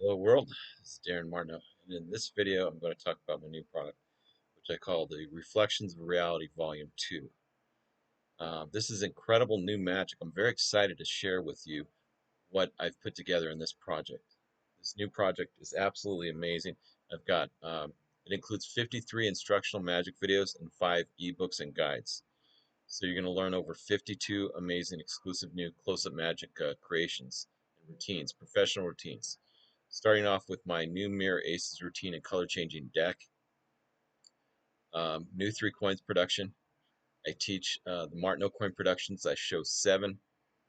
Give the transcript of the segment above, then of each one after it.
Hello world, this is Darin Martineau, and in this video I'm going to talk about my new product, which I call the Reflections of Reality Volume 2. This is incredible new magic. I'm very excited to share with you what I've put together in this project. This new project is absolutely amazing. I've got, it includes 53 instructional magic videos and 5 ebooks and guides. So you're going to learn over 52 amazing exclusive new close-up magic creations and routines, professional routines. Starting off with my new Mirror Aces routine and color changing deck, new 3 coins production. I teach the Martineau coin productions. I show 7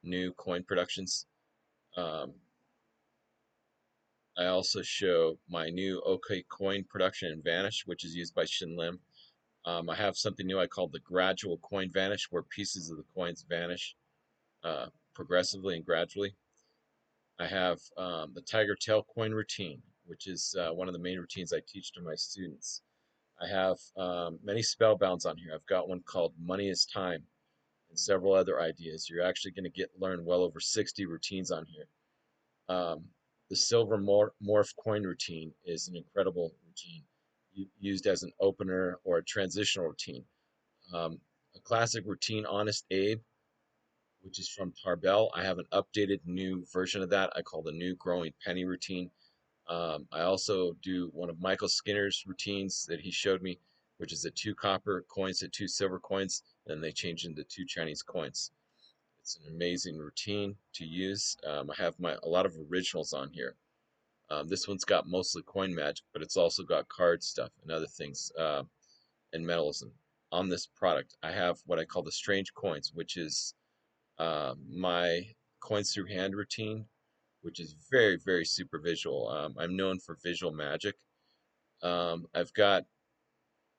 new coin productions. Um, I also show my new OK coin production and vanish, which is used by Shin Lim. I have something new I call the gradual coin vanish, where pieces of the coins vanish progressively and gradually. I have the Tiger Tail coin routine, which is one of the main routines I teach to my students. I have many spellbounds on here. I've got one called Money is Time and several other ideas. You're actually going to learn well over 60 routines on here. Um, the Silver Morph coin routine is an incredible routine used as an opener or a transitional routine. A classic routine, Honest Abe, which is from Tarbell. I have an updated new version of that I call the New Growing Penny routine. I also do one of Michael Skinner's routines that he showed me, which is the 2 copper coins to 2 silver coins, and they change into 2 Chinese coins. It's an amazing routine to use. I have a lot of originals on here. This one's got mostly coin magic, but it's also got card stuff and other things and metalism. On this product, I have what I call the strange coins, which is my coins through hand routine, which is very, very super visual. I'm known for visual magic. I've got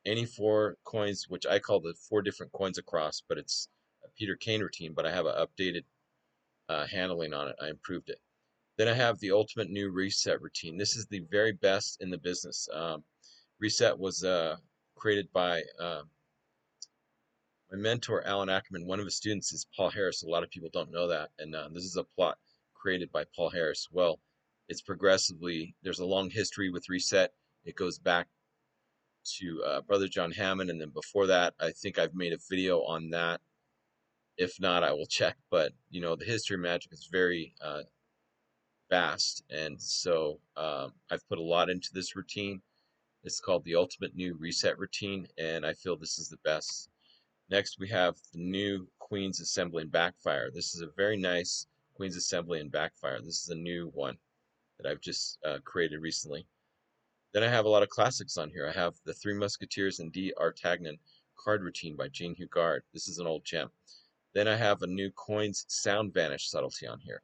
any 4 coins, which I call the 4 different coins across, but it's a Peter Kane routine, but I have an updated handling on it. I improved it. Then I have the ultimate new reset routine. This is the very best in the business. Reset was created by my mentor, Alan Ackerman. One of his students is Paul Harris. A lot of people don't know that. And this is a plot created by Paul Harris. Well, it's progressively, there's a long history with Reset. It goes back to Brother John Hammond. And then before that, I think I've made a video on that. If not, I will check. But, you know, the history of magic is very vast. And so I've put a lot into this routine. It's called the Ultimate New Reset Routine. And I feel this is the best. Next, we have the new Queen's Assembly and Backfire. This is a very nice Queen's Assembly and Backfire. This is a new one that I've just created recently. Then I have a lot of classics on here. I have the Three Musketeers and D'Artagnan card routine by Jean Hugard. This is an old gem. Then I have a new Coins Sound Vanish subtlety on here.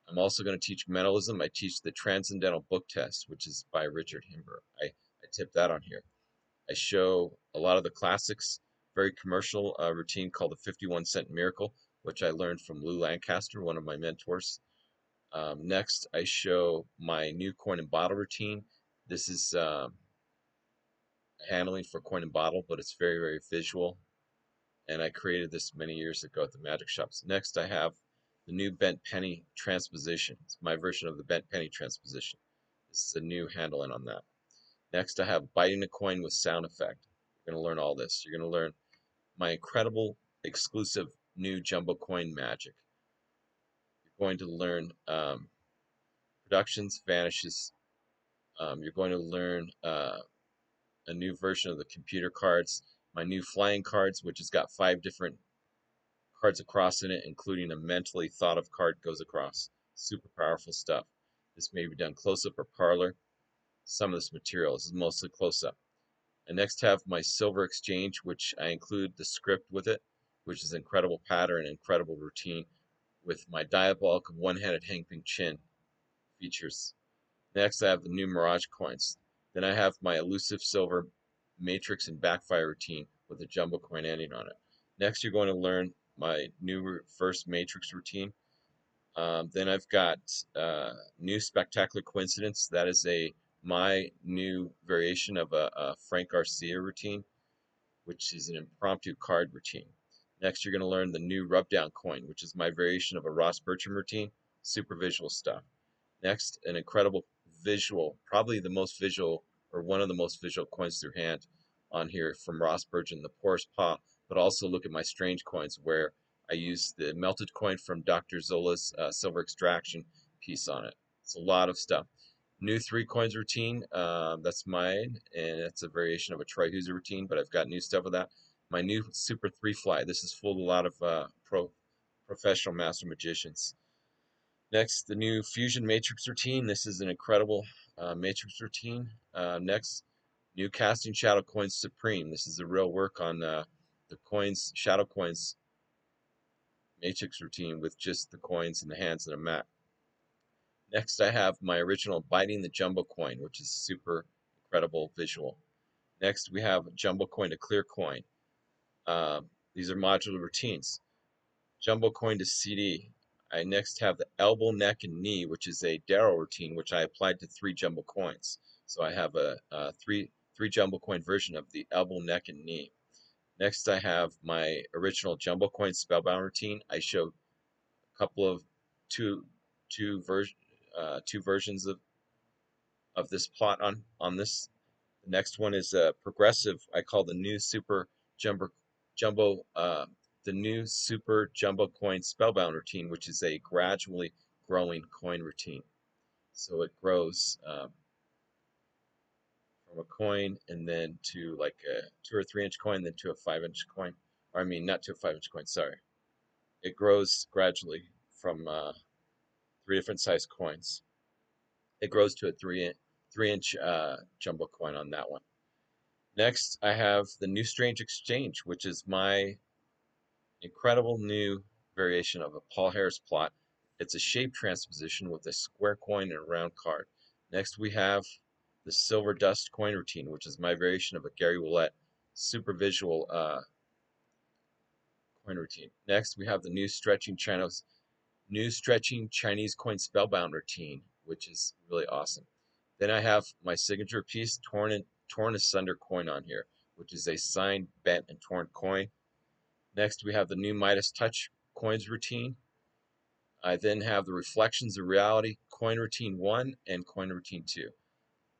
I'm also going to teach mentalism. I teach the Transcendental Book Test, which is by Richard Himber. I tip that on here. I show a lot of the classics, very commercial routine called the 51-Cent Miracle, which I learned from Lou Lancaster, one of my mentors. Next, I show my new coin and bottle routine. This is handling for coin and bottle, but it's very, very visual. And I created this many years ago at the magic shops. Next, I have the new bent penny transposition. It's my version of the bent penny transposition. This is a new handling on that. Next, I have biting a coin with sound effect. You're going to learn all this. You're going to learn my incredible exclusive new jumbo coin magic. You're going to learn productions, vanishes. You're going to learn a new version of the computer cards, my new flying cards, which has got 5 different cards across in it, including a mentally thought of card goes across. Super powerful stuff. This may be done close up or parlor. Some of this material, this is mostly close up. I next have my silver exchange, which I include the script with it, which is incredible pattern, incredible routine, with my diabolical one-handed Hang Ping Chin features. Next, I have the new Mirage coins. Then I have my elusive silver matrix and backfire routine with a jumbo coin ending on it. Next, you're going to learn my new reverse matrix routine. Then I've got new spectacular coincidence. That is my new variation of a Frank Garcia routine, which is an impromptu card routine. Next, you're going to learn the new rub down coin, which is my variation of a Ross Bertram routine, super visual stuff. Next, an incredible visual, probably the most visual, or one of the most visual coins through hand on here from Ross Burgeon, the Porous Paw. But also look at my strange coins where I use the melted coin from Dr. Zola's silver extraction piece on it. It's a lot of stuff. New 3 coins routine, that's mine, and it's a variation of a Troy Hooser routine, but I've got new stuff with that. My new Super 3 Fly, this is full of a lot of professional master magicians. Next, the new Fusion Matrix routine. This is an incredible matrix routine. Next, new Casting Shadow Coins Supreme. This is the real work on the coins, shadow coins matrix routine with just the coins in the hands and a mat. Next, I have my original Biting the Jumbo coin, which is super incredible visual. Next, we have Jumbo coin to clear coin. These are modular routines. Jumbo coin to CD. I next have the elbow, neck, and knee, which is a Darrow routine, which I applied to 3 jumbo coins. So I have a three jumbo coin version of the elbow, neck, and knee. Next, I have my original jumbo coin spellbound routine. I show a couple of two two version two versions of this plot on this. The next one is progressive. I call the new super jumbo the new super jumbo coin spellbound routine, which is a gradually growing coin routine. So it grows from a coin and then to like a 2 or 3 inch coin, then to a 5 inch coin. Or I mean, not to a 5 inch coin. Sorry, it grows gradually from 3 different size coins. It grows to a 3 inch jumbo coin on that one. Next, I have the New Strange Exchange, which is my incredible new variation of a Paul Harris plot. It's a shape transposition with a square coin and a round card. Next, we have the Silver Dust coin routine, which is my variation of a Gary Willett super visual coin routine. Next, we have the new stretching Chinese coin spellbound routine, which is really awesome. Then I have my signature piece, torn asunder coin on here, which is a signed, bent, and torn coin. Next, we have the new Midas Touch coins routine. I then have the Reflections of Reality coin routine 1 and coin routine 2.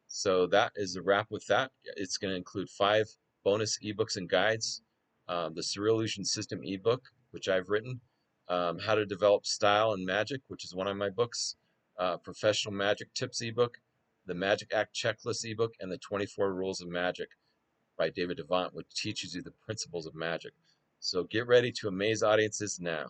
So that is a wrap with that. It's going to include 5 bonus ebooks and guides. The Surreal Illusion System ebook, which I've written. How to Develop Style and Magic, which is one of my books. Professional Magic Tips ebook. The Magic Act Checklist ebook. And the 24 Rules of Magic by David Devant, which teaches you the principles of magic. So get ready to amaze audiences now.